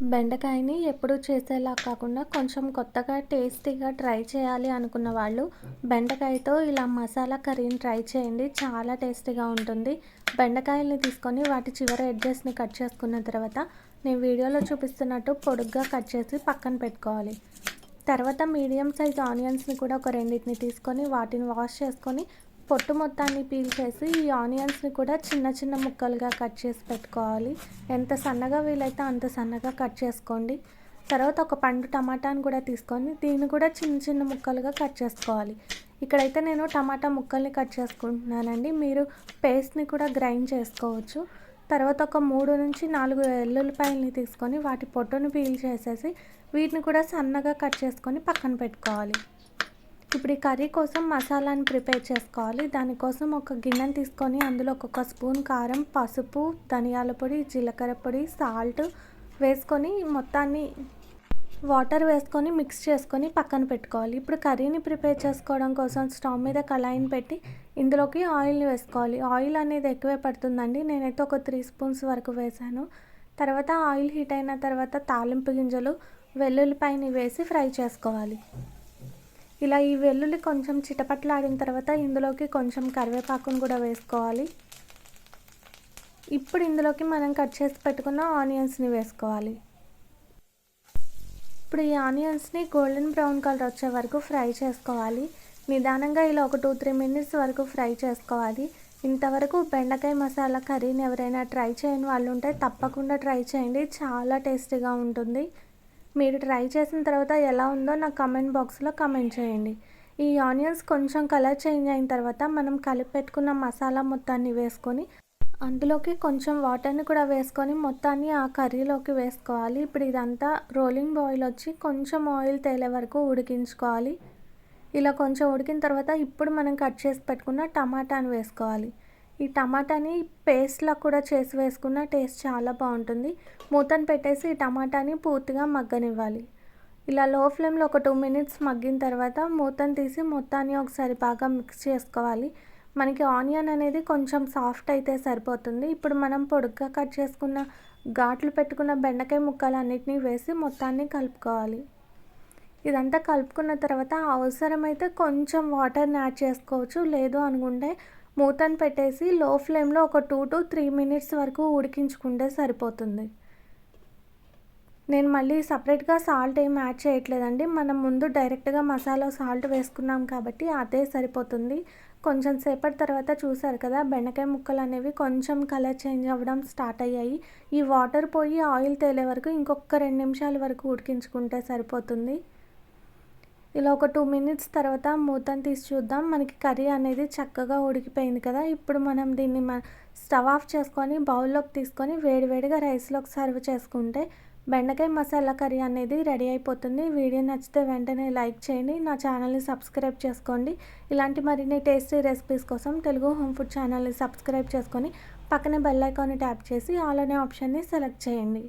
బెండకాయని ఎప్పుడూ చేసేలా కాకుండా కొంచెం కొత్తగా టేస్టీగా ట్రై చేయాలి అనుకున్న వాళ్ళు బెండకాయతో ఇలా మసాలా కర్రీని ట్రై చేయండి. చాలా టేస్టీగా ఉంటుంది. బెండకాయల్ని తీసుకొని వాటి చివర ఎడ్జెస్ని కట్ చేసుకున్న తర్వాత నేను వీడియోలో చూపిస్తున్నట్టు పొడుగ్గా కట్ చేసి పక్కన పెట్టుకోవాలి. తర్వాత మీడియం సైజ్ ఆనియన్స్ని కూడా ఒక రెండింటిని తీసుకొని వాటిని వాష్ చేసుకొని పొట్టు మొత్తాన్ని పీల్ చేసి ఈ ఆనియన్స్ని కూడా చిన్న చిన్న ముక్కలుగా కట్ చేసి పెట్టుకోవాలి. ఎంత సన్నగా వీలైతే అంత సన్నగా కట్ చేసుకోండి. తర్వాత ఒక పండు టమాటాని కూడా తీసుకొని దీన్ని కూడా చిన్న చిన్న ముక్కలుగా కట్ చేసుకోవాలి. ఇక్కడైతే నేను టమాటా ముక్కల్ని కట్ చేసుకుంటున్నానండి. మీరు పేస్ట్ని కూడా గ్రైండ్ చేసుకోవచ్చు. తర్వాత ఒక 3 నుంచి 4 వెల్లుల్లిపాయలని తీసుకొని వాటి పొట్టును పీల్ చేసేసి వీటిని కూడా సన్నగా కట్ చేసుకొని పక్కన పెట్టుకోవాలి. ఇప్పుడు ఈ కర్రీ కోసం మసాలాని ప్రిపేర్ చేసుకోవాలి. దానికోసం ఒక గిన్నెని తీసుకొని అందులో ఒక స్పూన్ కారం, పసుపు, ధనియాల పొడి, జీలకర్ర పొడి, సాల్ట్ వేసుకొని మొత్తాన్ని వాటర్ వేసుకొని మిక్స్ చేసుకొని పక్కన పెట్టుకోవాలి. ఇప్పుడు కర్రీని ప్రిపేర్ చేసుకోవడం కోసం స్టవ్ మీద కళాయిని పెట్టి ఇందులోకి ఆయిల్ని వేసుకోవాలి. ఆయిల్ అనేది ఎక్కువే పడుతుందండి. నేనైతే ఒక 3 స్పూన్స్ వరకు వేసాను. తర్వాత ఆయిల్ హీట్ అయిన తర్వాత తాలింపు గింజలు, వెల్లుల్లిపాయని వేసి ఫ్రై చేసుకోవాలి. ఇలా ఈ వెల్లుల్లి కొంచెం చిటపట్లాడిన తర్వాత ఇందులోకి కొంచెం కరివేపాకును కూడా వేసుకోవాలి. ఇప్పుడు ఇందులోకి మనం కట్ చేసి పెట్టుకున్న ఆనియన్స్ని వేసుకోవాలి. ఇప్పుడు ఈ ఆనియన్స్ని గోల్డెన్ బ్రౌన్ కలర్ వచ్చే వరకు ఫ్రై చేసుకోవాలి. నిదానంగా ఇలా ఒక 2-3 మినిట్స్ వరకు ఫ్రై చేసుకోవాలి. ఇంతవరకు బెండకాయ మసాలా కర్రీని ఎవరైనా ట్రై చేయని వాళ్ళు ఉంటే తప్పకుండా ట్రై చేయండి. చాలా టేస్టీగా ఉంటుంది. మీరు ట్రై చేసిన తర్వాత ఎలా ఉందో నాకు కామెంట్ బాక్స్లో కామెంట్ చేయండి. ఈ ఆనియన్స్ కొంచెం కలర్ చేంజ్ అయిన తర్వాత మనం కలిపి పెట్టుకున్న మసాలా మొత్తాన్ని వేసుకొని అందులోకి కొంచెం వాటర్ని కూడా వేసుకొని మొత్తాన్ని ఆ కర్రీలోకి వేసుకోవాలి. ఇప్పుడు ఇదంతా రోలింగ్ బాయిల్ వచ్చి కొంచెం ఆయిల్ తేలే వరకు ఉడికించుకోవాలి. ఇలా కొంచెం ఉడికిన తర్వాత ఇప్పుడు మనం కట్ చేసి పెట్టుకున్న టమాటాని వేసుకోవాలి. ఈ టమాటాని పేస్ట్లా కూడా చేసి వేసుకున్న టేస్ట్ చాలా బాగుంటుంది. మూతను పెట్టేసి ఈ టమాటాని పూర్తిగా మగ్గనివ్వాలి. ఇలా లో ఫ్లేమ్లో ఒక 2 మినిట్స్ మగ్గిన తర్వాత మూతను తీసి మొత్తాన్ని ఒకసారి బాగా మిక్స్ చేసుకోవాలి. మనకి ఆనియన్ అనేది కొంచెం సాఫ్ట్ అయితే సరిపోతుంది. ఇప్పుడు మనం పొడుగ్గా కట్ చేసుకున్న ఘాట్లు పెట్టుకున్న బెండకాయ ముక్కలన్నిటినీ వేసి మొత్తాన్ని కలుపుకోవాలి. ఇదంతా కలుపుకున్న తర్వాత అవసరమైతే కొంచెం వాటర్ని యాడ్ చేసుకోవచ్చు. లేదు అనుకుంటే మూతను పెట్టేసి లో ఫ్లేమ్లో ఒక 2 to 3 మినిట్స్ వరకు ఉడికించుకుంటే సరిపోతుంది. నేను మళ్ళీ సపరేట్గా సాల్ట్ ఏం యాడ్ చేయట్లేదండి. మనం ముందు డైరెక్ట్గా మసాలా సాల్ట్ వేసుకున్నాం కాబట్టి అదే సరిపోతుంది. కొంచెం సేపటి తర్వాత చూసారు కదా, బెండకాయ ముక్కలు అనేవి కొంచెం కలర్ చేంజ్ అవ్వడం స్టార్ట్ అయ్యాయి. ఈ వాటర్ పోయి ఆయిల్ తేలే వరకు ఇంకొక 2 నిమిషాల వరకు ఉడికించుకుంటే సరిపోతుంది. ఇలా ఒక 2 మినిట్స్ తర్వాత మూతను తీసి చూద్దాం. మనకి కర్రీ అనేది చక్కగా ఉడికిపోయింది కదా. ఇప్పుడు మనం దీన్ని స్టవ్ ఆఫ్ చేసుకొని బౌల్లోకి తీసుకొని వేడివేడిగా రైస్లోకి సర్వ్ చేసుకుంటే బెండకాయ మసాలా కర్రీ అనేది రెడీ అయిపోతుంది. వీడియో నచ్చితే వెంటనే లైక్ చేయండి. నా ఛానల్ని సబ్స్క్రైబ్ చేసుకోండి. ఇలాంటి మరిన్ని టేస్టీ రెసిపీస్ కోసం తెలుగు హోమ్ ఫుడ్ ఛానల్ని సబ్స్క్రైబ్ చేసుకొని పక్కనే బెల్ ఐకాన్ని ట్యాప్ చేసి ఆల్ అనే ఆప్షన్ని సెలెక్ట్ చేయండి.